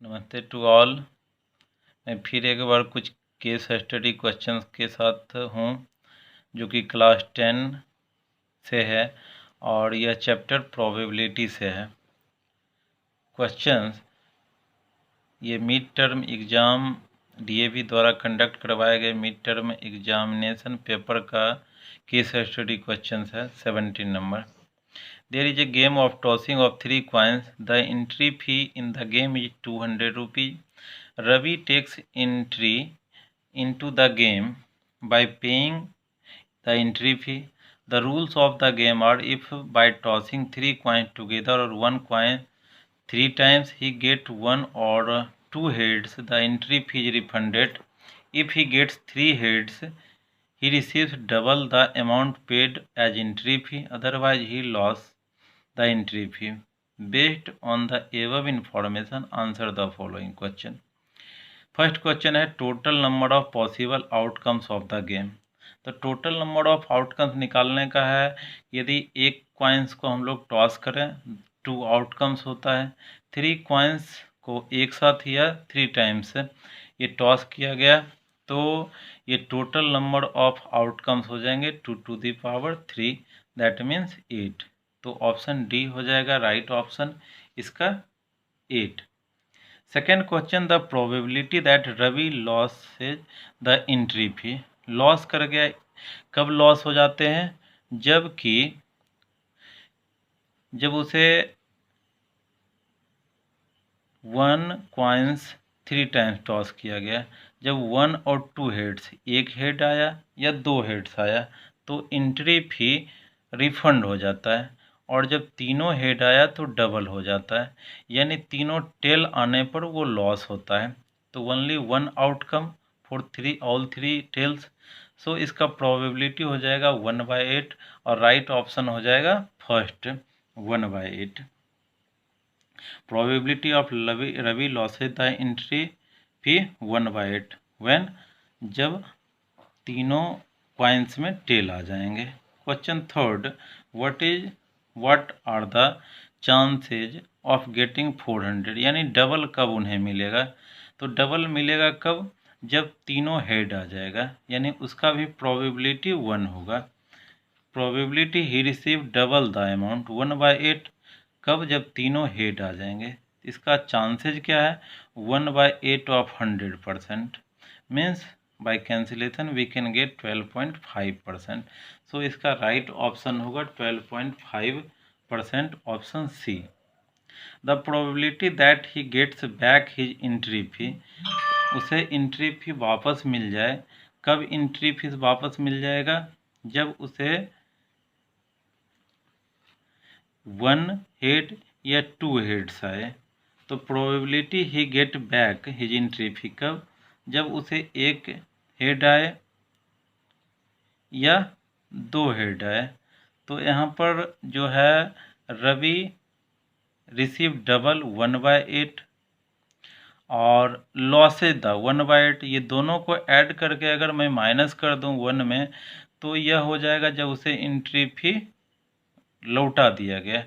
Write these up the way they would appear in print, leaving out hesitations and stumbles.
नमस्ते to all. मैं फिर एक बार कुछ केस स्टडी क्वेश्चंस के साथ हूँ जो कि क्लास 10 से है और यह चैप्टर प्रोबेबिलिटी से है। क्वेश्चंस ये मिड टर्म एग्ज़ाम डीएवी द्वारा कंडक्ट करवाए गए मिड टर्म एग्जामिनेशन पेपर का केस स्टडी क्वेश्चंस है 17 number. There is a game of tossing of 3 coins. The entry fee in the game is 200 rupees. Ravi takes entry into the game by paying the entry fee. The rules of the game are if by tossing 3 coins together or 1 coin 3 times he gets 1 or 2 heads, the entry fee is refunded. If he gets 3 heads, he receives double the amount paid as entry fee, otherwise he loses the entry fee. Based on the above information, answer the following question. First question है total number of possible outcomes of the game. तो total number of outcomes निकालने का है, यदि एक coins को हम लोग टॉस करें 2 आउटकम्स होता है। 3 कॉइन्स को एक साथ या 3 टाइम्स ये टॉस किया गया तो ये टोटल नंबर ऑफ आउटकम्स हो जाएंगे 2 to the power 3, that means 8। तो ऑप्शन डी हो जाएगा राइट ऑप्शन इसका 8। Second question the probability that Ravi loses the entry fee. Loss कर गया, कब लॉस हो जाते हैं जब उसे 1 कॉइन्स 3 टाइम्स टॉस किया गया। जब 1 और 2 हेड्स, एक हेड आया या 2 हेड्स आया तो एंट्री फी रिफंड हो जाता है, और जब तीनों हेड आया तो डबल हो जाता है, यानी तीनों टेल आने पर वो लॉस होता है। तो only 1 outcome for all 3 tails. So इसका प्रोबेबिलिटी हो जाएगा 1/8 और राइट ऑप्शन हो जाएगा first 1/8। Probability of Ravi loses the entry fee 1/8 when, जब तीनों कॉइन्स में टेल आ जाएंगे। Question third what are the chances of getting 400, यानी डबल कब उन्हें मिलेगा। तो डबल मिलेगा कब, जब तीनों हेड आ जाएगा, यानी उसका भी प्रोबेबिलिटी 1 होगा। Probability he receive double the amount 1/8 कब, जब तीनों हेड आ जाएंगे। इसका चांसेज क्या है 1/8 of 100%, means by cancellation we can get 12.5%। So इसका राइट ऑप्शन होगा 12.5%, option C. The probability that he gets back his entry fee, उसे एंट्री फी वापस मिल जाए। कब एंट्री फीस वापस मिल जाएगा, जब उसे 1 हेड या 2 हेड्स आए। तो probability he get back his entry fee कब, जब उसे 1 हेड आए या 2 हेड आए। तो यहाँ पर जो है रवि रिसीव डबल 1/8 और लॉसेज द 1/8, ये दोनों को ऐड करके अगर मैं माइनस कर दूं 1 में तो यह हो जाएगा जब उसे एंट्री फी लौटा दिया गया।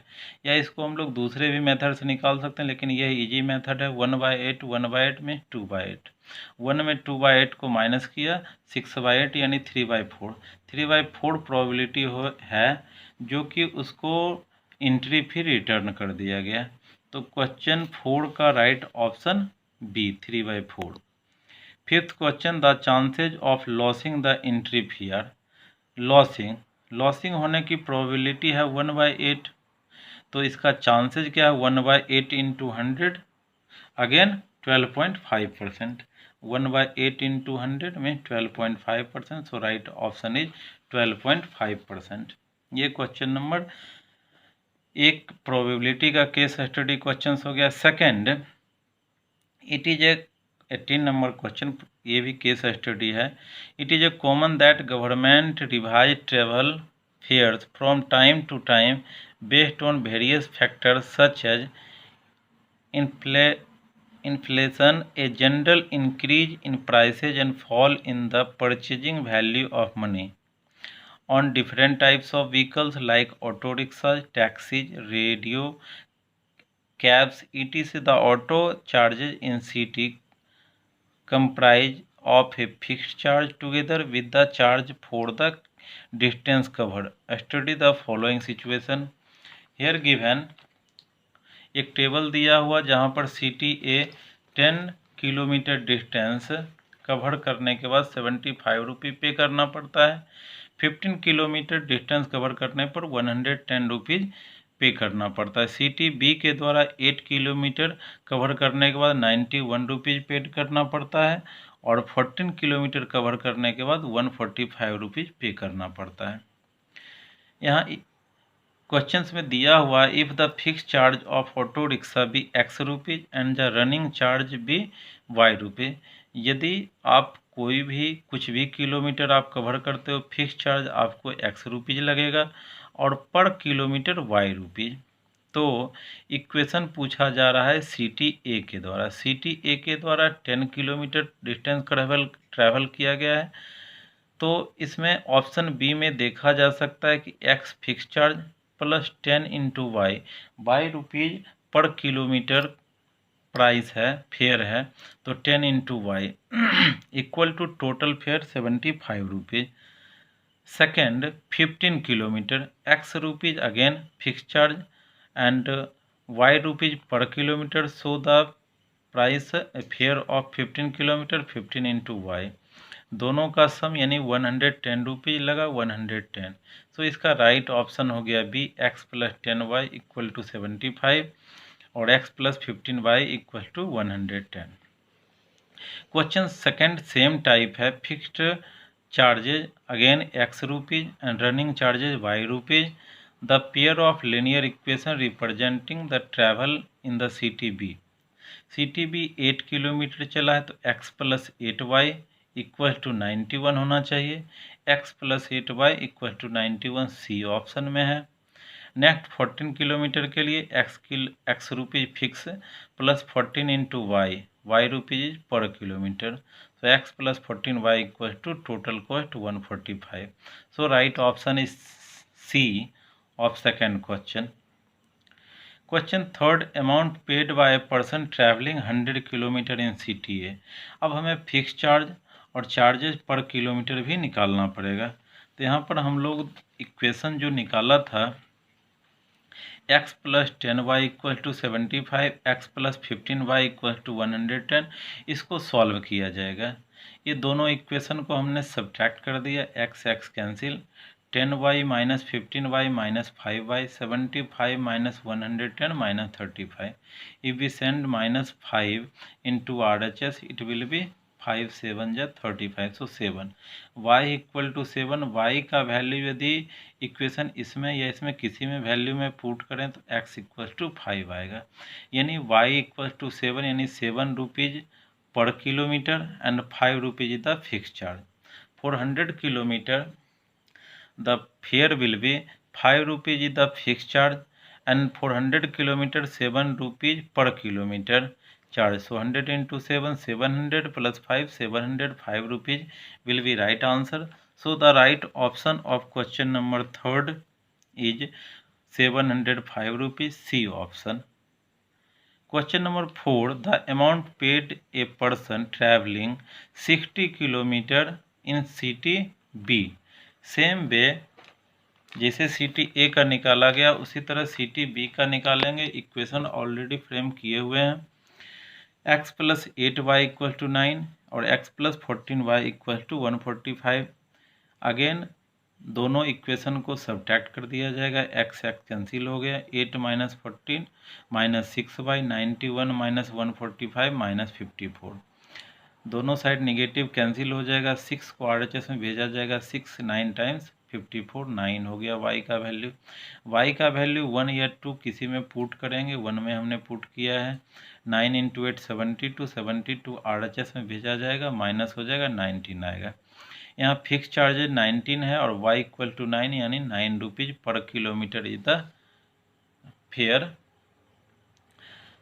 या इसको हम लोग दूसरे भी मेथड से निकाल सकते हैं, लेकिन यह इजी मेथड है। 1/8 में 2/8, 1 में 2/8 को माइनस किया 6/8 यानी 3/4। 3/4 प्रोबेबिलिटी है जो कि उसको एंट्री फी रिटर्न कर दिया गया। तो क्वेश्चन 4 का right option B 3/4। Fifth question the chances of losing the entry fee are. Losing होने की प्रोबेबिलिटी है 1/8, तो इसका चांसेज क्या है 1/8 इंटू 100, अगेन 12.5%। 1/8 इंटू 100 में 12.5%, सो राइट ऑप्शन इज 12.5%। ये क्वेश्चन नंबर 1 प्रोबेबिलिटी का केस स्टडी क्वेश्चन हो गया। Second, it is a 18 number question, ये भी केस स्टडी है। It is a common that government revise travel fares from time to time based on various factors such as inflation, a general increase in prices and fall in the purchasing value of money on different types of vehicles like auto rickshaws, taxis, radio cabs, etc. The auto charges in city comprise of a fixed charge together with the charge for the distance covered. Study the following situation. Here given एक table दिया हुआ जहाँ पर city ए 10 kilometre distance cover करने के बाद 75 रुपये पे करना पड़ता है। 15 किलोमीटर डिस्टेंस कवर करने पर 110 रुपीज़ पे करना पड़ता है। सिटी बी के द्वारा 8 किलोमीटर कवर करने के बाद 91 रुपीज़ पे करना पड़ता है और 14 किलोमीटर कवर करने के बाद 145 रुपीज़ पे करना पड़ता है। यहाँ क्वेश्चंस में दिया हुआ if the fix charge of auto rickshaw be x rupees and the running charge be y रुपये, यदि आप कोई भी कुछ भी किलोमीटर आप कवर करते हो फिक्स चार्ज आपको एक्स रुपीज़ लगेगा और पर किलोमीटर वाई रुपीज़। तो इक्वेशन पूछा जा रहा है सिटी ए के द्वारा। सिटी ए के द्वारा 10 किलोमीटर डिस्टेंस ट्रैवल किया गया है। तो इसमें ऑप्शन बी में देखा जा सकता है कि X fix charge plus 10 into Y rupees per kilometre price है, फेयर है, तो 10 into Y equal to total fare 75 rupees. Second 15 kilometre X rupees again fix charge and Y rupees per kilometre, so the price fare of 15 kilometre 15 into Y, दोनों का सम यानी 110 rupees लगा 110। सो इसका right option हो गया B X plus 10 Y equal to 75 और X plus 15 Y equal to 110। Question second same type है। Fixed charges again X rupees and running charges Y rupees. The pair of linear equation representing the travel in the city B. City B 8 kilometre चला है तो X plus 8 Y equal to 91 होना चाहिए। X plus 8 Y equal to 91 C option में है। Next 14 kilometre के लिए x rupees fix plus 14 into Y rupees per kilometre, so x plus 14y equals to total cost 145. So right option is C of second question. Question third, amount paid by a person traveling 100 kilometre in city A. अब हमें fix charge और charges पर kilometre भी निकालना पड़ेगा। तो यहाँ पर हम लोग इक्वेशन जो निकाला था x plus 10y equal to 75, x plus 15y equal to 110, इसको सॉल्व किया जाएगा। ये दोनों इक्वेशन को हमने सब्ट्रैक्ट कर दिया, x cancel, 10y minus 15y minus 5y, 75 minus 110 minus 35। If we send minus 5 into RHS it will be 5 7 जा 35, सो 7 y इक्वल टू 7। y का वैल्यू यदि इक्वेशन इसमें या इसमें किसी में वैल्यू में पुट करें तो x इक्वल टू 5 आएगा, यानी y इक्वल टू 7 यानी 7 rupees per kilometre and 5 rupees the fix charge. For 100 kilometre the fair will be 5 rupees the fix charge and for 100 kilometre 7 rupees per kilometre charge. So 100 into 7, 700 plus 5, 705 rupees will be right answer. So the right option of question number third is 705 rupees, C option. Question number 4, the amount paid a person traveling 60 kilometer in city B. Same way जैसे city ए का निकाला गया उसी तरह city B का निकालेंगे। Equation already frame किए हुए हैं। x plus 8y equal to 9 और x plus 14y equal to 145। Again दोनों इक्वेशन को सब्ट्रैक्ट कर दिया जाएगा, x कैंसिल हो गया, 8 minus 14 minus 6y, 91 minus 145 minus 54, दोनों साइड निगेटिव कैंसिल हो जाएगा। 6 को RHS में भेजा जाएगा, 6 9 टाइम्स 54, 9 हो गया y का वैल्यू। y का वैल्यू 1 या 2 किसी में पुट करेंगे, 1 में हमने पुट किया है। 9 इंटू 8 72, 72 RHS में भेजा जाएगा, माइनस हो जाएगा 19 आएगा। यहाँ फिक्स चार्जेज 19 है और y इक्वल टू 9 यानी 9 rupees per kilometre is the fare.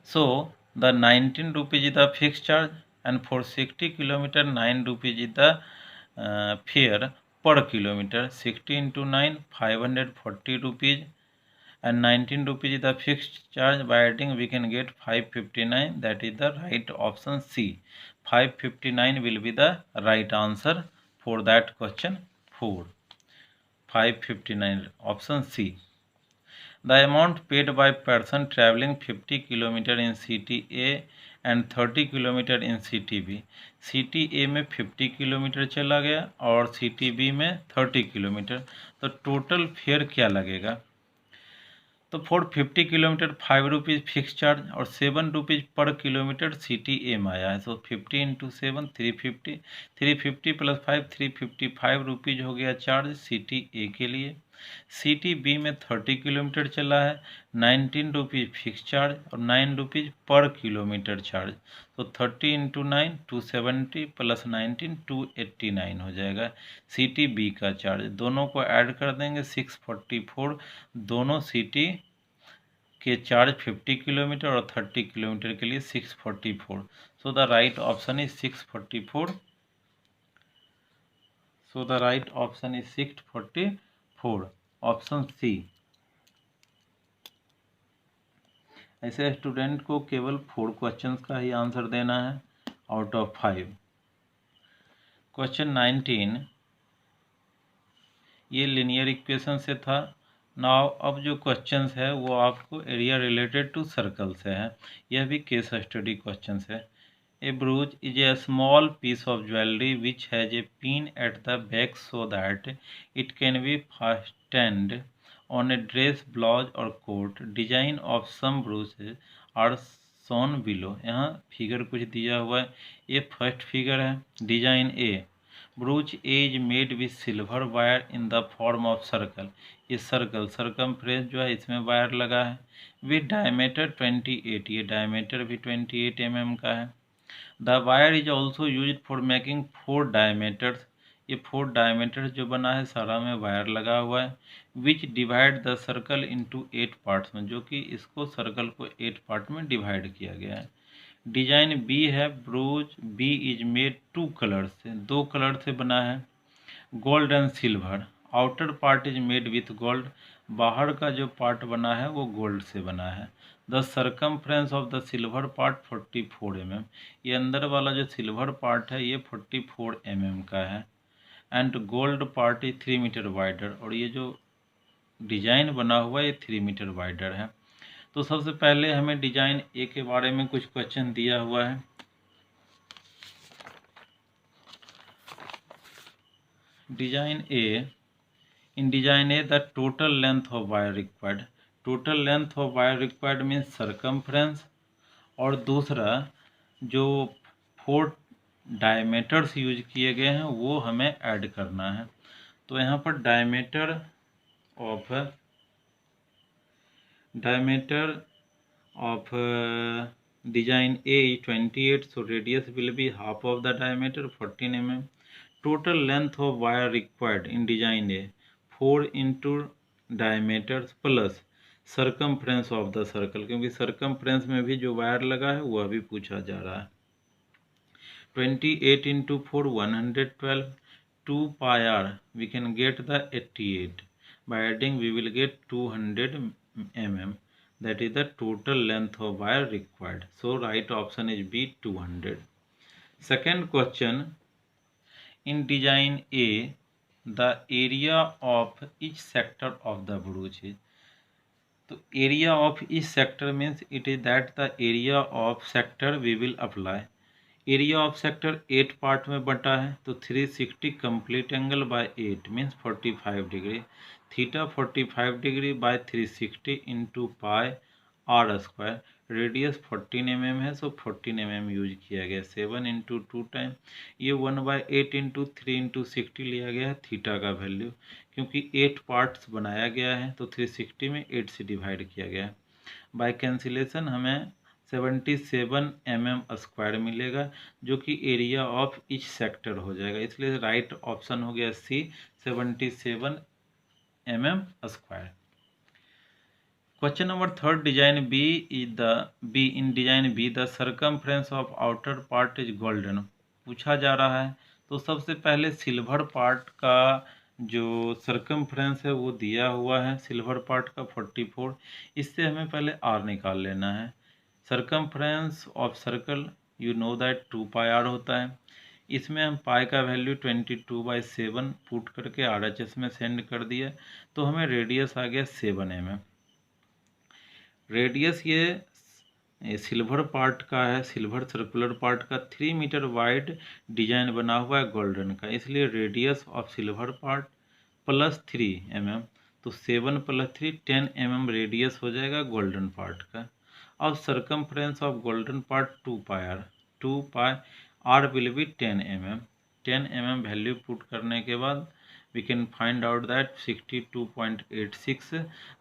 So the 19 rupees is the fix charge and for 60 kilometre 9 rupees is the fare per kilometre. 60 into 9 540 rupees and 19 rupees is the fixed charge. By adding we can get 559. That is the right option C. 559 will be the right answer for that question 4. 559 option C. The amount paid by person traveling 50 km in city A and 30 km in city B. City A में 50 kilometre चला गया और city B में 30 kilometre, तो total fair क्या लगेगा? तो for 50 kilometre 5 rupees fix charge और 7 rupees per kilometre city A में आया है। सो 50 इंटू 7 350, 350 प्लस 5 355 रुपीज़ हो गया चार्ज सिटी ए के लिए। सिटी बी में 30 किलोमीटर चला है, 19 रुपीज़ फिक्स चार्ज और 9 रुपीज़ पर किलोमीटर चार्ज। तो 30 इंटू 9 270 प्लस 19 289 हो जाएगा सिटी बी का चार्ज। दोनों को ऐड कर देंगे 644। दोनों सिटी के चार्ज 50 किलोमीटर और 30 किलोमीटर के लिए 644। So the right option is 644। So the right option is 644 option C. ऐसे स्टूडेंट को केवल 4 क्वेश्चंस का ही आंसर देना है आउट ऑफ 5। क्वेश्चन 19 ये लिनियर इक्वेशन से था। नाउ अब जो क्वेश्चंस है वो आपको एरिया रिलेटेड टू सर्कल से है। यह भी केस स्टडी क्वेश्चंस है। A brooch is a small piece of jewellery which has a pin at the back so that it can be fastened on a dress, blouse और coat. Design of some brooches are shown below. यहाँ figure कुछ दिया हुआ है। ये first figure है design A. Brooch A is made with silver wire in the form of circle. ये circle circumference जो है इसमें वायर लगा है विथ डायमीटर 28। ये डायमीटर भी 28 mm का है। The wire is also use for making 4 diameters. ये 4 डायमीटर्स जो बना है सारा में वायर लगा हुआ है। विच divide the circle into 8 parts में, जो कि इसको सर्कल को 8 पार्ट में डिवाइड किया गया है। डिजाइन बी है। Brooch B is made 2 colour से, 2 कलर से बना है, gold and silver. Outer part is made with gold. बाहर का जो पार्ट बना है वो गोल्ड से बना है। The circumference of the silver part 44 mm। ये अंदर वाला जो सिल्वर पार्ट है ये 44 mm का है। And gold part is 3 metre wider. और ये जो डिजाइन बना हुआ है ये 3 मीटर वाइडर है। तो सबसे पहले हमें डिजाइन ए के बारे में कुछ क्वेश्चन दिया हुआ है। Design A, in design A the total length of wire required, total length of wire required means circumference। और दूसरा जो 4 डायमीटर्स यूज किए गए हैं वो हमें ऐड करना है। तो यहाँ पर diameter of design A is 28, so radius will be half of the diameter 14 mm। total length of wire required in design A 4 into diameters plus circumference of the circle, क्योंकि सरकमफ्रेंस में भी जो wire लगा है वह भी पूछा जा रहा है। 28 into 4 112, 2 pi r we can get the 88। by adding we will get 200 mm। that is the total length of wire required। so right option is B 200। second question, in design A the area of each sector of the brooch is। तो area of each sector means it is that the area of sector we will apply। area of sector 8 part में बटा है, तो 360 complete angle by 8 means 45 degree. Theta 45 degree by 360 into pi r square. Radius 14 mm है, सो 14 mm use किया गया। 7 into 2 time ये 1/8 into 3 into 60 लिया गया है थीटा का वैल्यू, क्योंकि 8 पार्ट्स बनाया गया है तो 360 में 8 से डिवाइड किया गया है। बाय कैंसिलेशन हमें 77 mm स्क्वायर मिलेगा, जो कि एरिया ऑफ ईच सेक्टर हो जाएगा। इसलिए राइट ऑप्शन हो गया सी 77 mm square. Question number 3, design be in design be the circumference of outer part is golden. पूछा जा रहा है। तो सबसे पहले सिल्वर पार्ट का जो सरकमफ्रेंस है वो दिया हुआ है सिल्वर पार्ट का 44। इससे हमें पहले आर निकाल लेना है। Circumference of circle you know that 2πr होता है। इसमें हम पाई का वैल्यू 22/7 पुट करके RHS में सेंड कर दिया, तो हमें रेडियस आ गया 7 mm। रेडियस ये सिल्वर पार्ट का है, सिल्वर सर्कुलर पार्ट का 3 मीटर वाइड डिजाइन बना हुआ है गोल्डन का, इसलिए radius of silver part plus 3 mm, तो 7 + 3 10 mm रेडियस हो जाएगा गोल्डन पार्ट का। अब circumference of golden part 2πr, 2πr will be 10 mm। 10 mm value put करने के बाद we can find out that 62.86,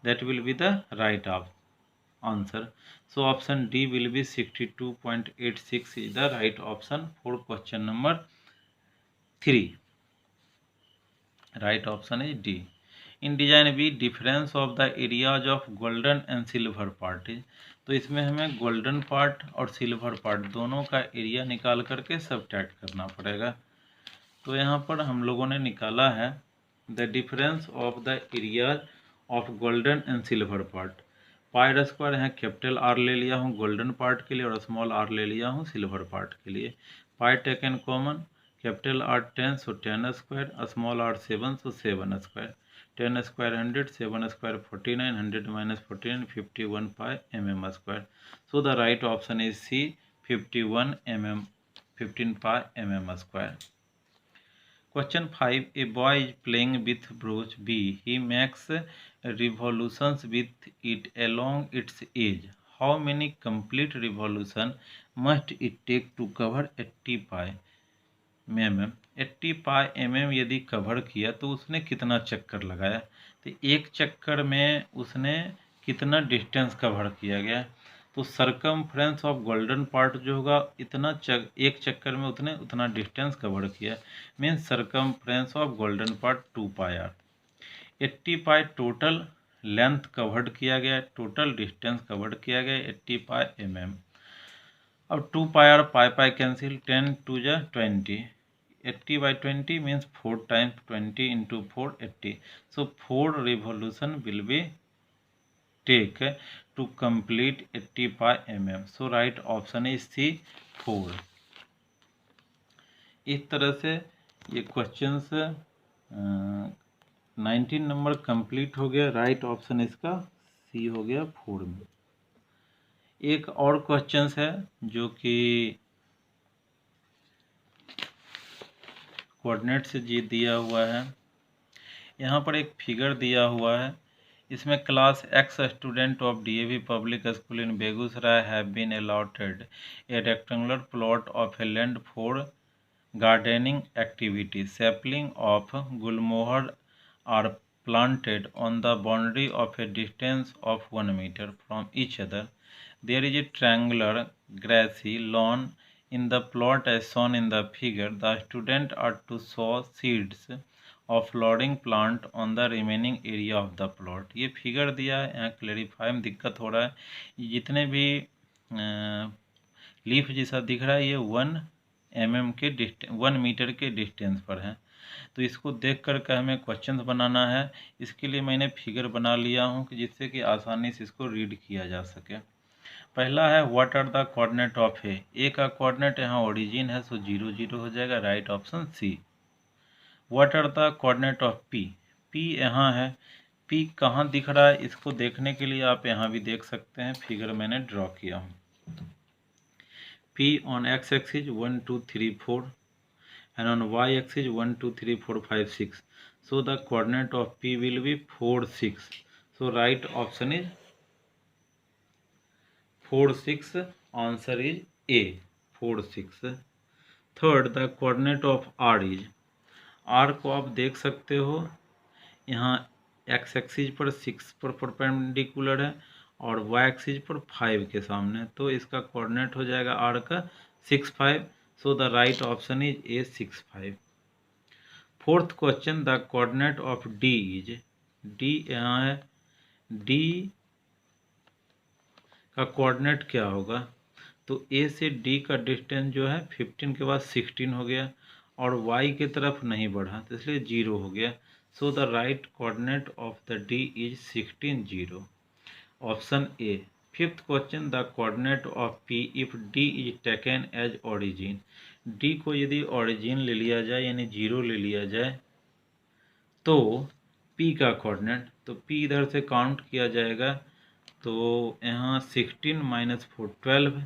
that will be the right answer. So option D will be 62.86 is the right option for question number 3. Right option is D. In design B, difference of the areas of golden and silver part is, तो इसमें हमें golden part और silver part दोनों का area निकाल करके subtract करना पड़ेगा। तो यहाँ पर हम लोगों ने निकाला है the difference of the area of golden and silver part. Pi square यहाँ कैपिटल आर ले लिया हूँ गोल्डन पार्ट के लिए और स्मॉल आर ले लिया हूँ सिल्वर पार्ट के लिए। Pi taken common, capital R 10 so 10 square, small R 7 so 7 square, 10 square 100, 7 square 49, 100 - 49 51 pi mm square. So the right option is C 51 mm 15 pi mm square. Question 5. A boy is playing with brooch B. He makes revolutions with it along its edge. How many complete revolutions must it take to cover 80 pi mm? 80 pi mm यदि cover किया तो उसने कितना चक्कर लगाया? तो एक चक्कर में उसने कितना डिस्टेंस कवर किया गया? तो सरकमफ्रेंस ऑफ गोल्डन पार्ट जो होगा इतना एक चक्कर में उतना डिस्टेंस कवर किया, means circumference of golden part 2πr। 80 pi total length covered किया गया, टोटल डिस्टेंस कवर्ड किया गया 80 पाई mm। अब 2πr पाई कैंसिल, 10 2 जा 20, 80/20 means 4 times 20 into 4 80, so 4 revolution will be take to complete 80 pi mm, so right option is C 4। इस तरह से ये क्वेश्चंस 19 नंबर कंप्लीट हो गया। राइट ऑप्शन इसका सी हो गया 4 में। एक और क्वेश्चंस है जो कि कोऑर्डिनेट से जी दिया हुआ है। यहाँ पर एक फिगर दिया हुआ है, इसमें class X student of DAV public school in Begusarai have been allotted a rectangular plot of a land for gardening activity. Sapling of gulmohar are planted on the boundary of a distance of 1 meter from each other. There is a triangular grassy lawn in the plot as shown in the figure. The students are to sow seeds of flowering plant on the remaining area of the plot। ये figure दिया है, यहाँ clarify में दिक्कत हो रहा है। जितने भी लीफ जैसा दिख रहा है ये 1 मीटर के डिस्टेंस पर है। तो इसको देख कर हमें क्वेश्चन बनाना है। इसके लिए मैंने फिगर बना लिया हूँ कि जिससे कि आसानी से इसको रीड किया जा सके। पहला है what are the coordinate of A का कोऑर्डिनेट यहाँ ओरिजिन है, सो 0 0 हो जाएगा, right option C. What are the coordinate of P, P यहाँ है, पी कहाँ दिख रहा है इसको देखने के लिए आप यहाँ भी देख सकते हैं, फिगर मैंने ड्रॉ किया हूँ। P on x axis 1 2 3 4 and on y axis 1 2 3 4 5 6, so the coordinate of P will be 4 6, so right option is 4 6, answer is A 4 6। Third the coordinate of R is, R को आप देख सकते हो यहाँ x axis पर 6 पर perpendicular है और y एक्सिस पर 5 के सामने, तो इसका कोऑर्डिनेट हो जाएगा R का 6 5, सो the right option is A 6 5। Fourth question the coordinate of D is, D यहाँ है, D का कोऑर्डिनेट क्या होगा? तो A से D का डिस्टेंस जो है 15 के बाद 16 हो गया और y की तरफ नहीं बढ़ा तो इसलिए 0 हो गया, So the right coordinate of the D is 16, 0. Option A. Fifth question, the coordinate of P if D is taken as origin. D को यदि origin ले लिया जाए यानी 0 ले लिया जाए तो P का कोऑर्डिनेट, तो P इधर से काउंट किया जाएगा तो यहाँ 16 minus 4 12,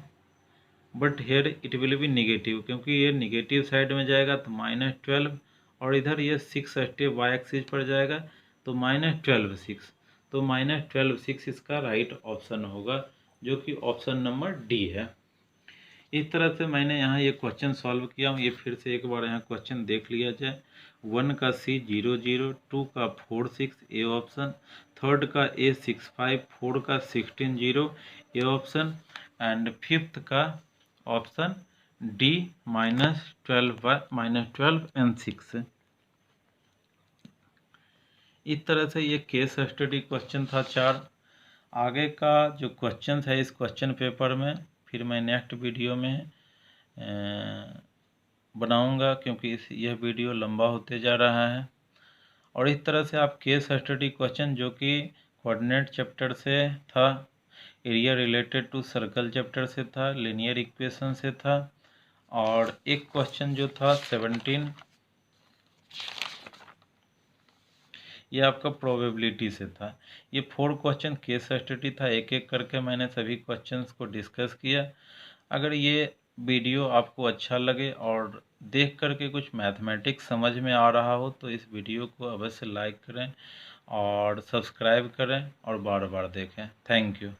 but here it will B negative क्योंकि ये निगेटिव साइड में जाएगा तो -12, और इधर ये 6 स्टेप वाई एक्सिस पर जाएगा तो -12 6, तो -12 6 इसका राइट ऑप्शन होगा, जो कि ऑप्शन नंबर डी है। इस तरह से मैंने यहाँ ये क्वेश्चन सॉल्व किया हूँ। ये फिर से एक बार यहाँ क्वेश्चन देख लिया जाए। 1 का C 0 0, 2 का 4 6 ए ऑप्शन, 3rd का A 6 5, 4 का 16 0 ए ऑप्शन, एंड 5th का ऑप्शन डी -12 एंड 6। इस तरह से ये केस स्टडी क्वेश्चन था 4। आगे का जो क्वेश्चन है इस क्वेश्चन पेपर में फिर मैं नेक्स्ट वीडियो में बनाऊंगा, क्योंकि यह वीडियो लंबा होते जा रहा है। और इस तरह से आप केस स्टडी क्वेश्चन जो कि कोऑर्डिनेट चैप्टर से था, area related to circle chapter से था, लीनियर इक्वेशन से था, और एक क्वेश्चन जो था 17 ये आपका प्रोबेबिलिटी से था। ये 4 क्वेश्चन केस स्टडी था, एक एक करके मैंने सभी क्वेश्चंस को डिस्कस किया। अगर ये वीडियो आपको अच्छा लगे और देख करके कुछ मैथमेटिक्स समझ में आ रहा हो तो इस वीडियो को अवश्य लाइक करें और सब्सक्राइब करें और बार बार देखें। Thank you.